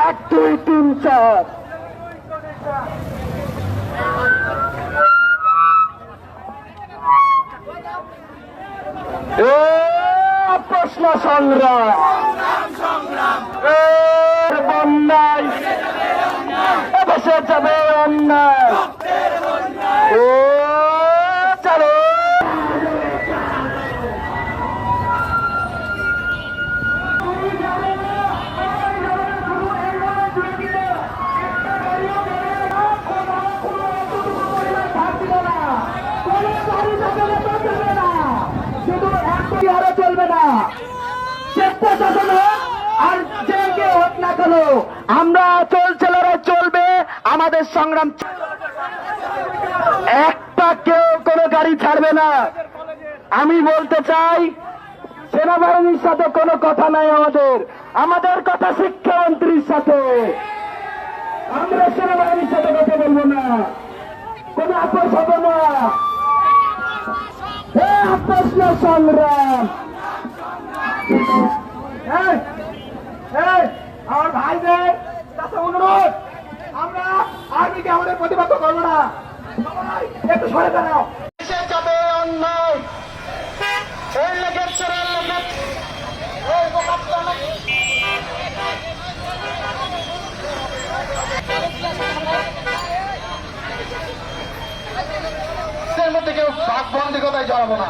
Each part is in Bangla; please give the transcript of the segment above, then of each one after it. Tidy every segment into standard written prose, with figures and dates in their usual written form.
1 2 3 4 প্রশ্ন সংগ্রাম বন্যায় এদেশে যাবে অন্যায় ও চলো চলবে না প্রশাসন হোক আর যে কে হোক না কেন আমরা চলছে লড়াই চলবে আমাদের সংগ্রাম একটা কেউ কোনো গাড়ি ছাড়বে না আমি বলতে চাই সেনাবাহিনীর সাথে কোনো কথা নাই আমাদের কথা শিক্ষামন্ত্রীর সাথে আমরা সেনাবাহিনীর সাথে কথা বলবো না কোনো আপোষ হবে না আপোষ না সংগ্রাম আমার ভাইদের কাছে অনুরোধ আমরা আর্মিকে আমাদের প্রতিবাদ করবো না একটু সরে দাঁড়াও যাবে অন্যায় মধ্যে কেউ বাকবন্দিকতায় জড়াবো না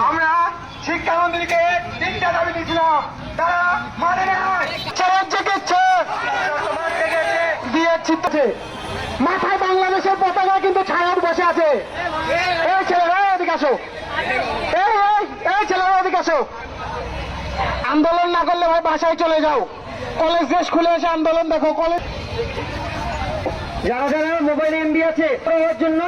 আমরা শিক্ষামন্ত্রীকে 3টা দাবি দিয়েছিলাম তারা মানে মাথায় বাংলাদেশের পতাকা কিন্তু ছায়ার বসে আছে এই ছেলেরা এদিকে আসো এই ছেলেরা এদিকে আসো আন্দোলন না করলে ভাই বাসায় চলে যাও কলেজ ড্রেস খুলে এসে আন্দোলন দেখো কলেজ যারা যারা মোবাইল এমবি আছে ওর জন্য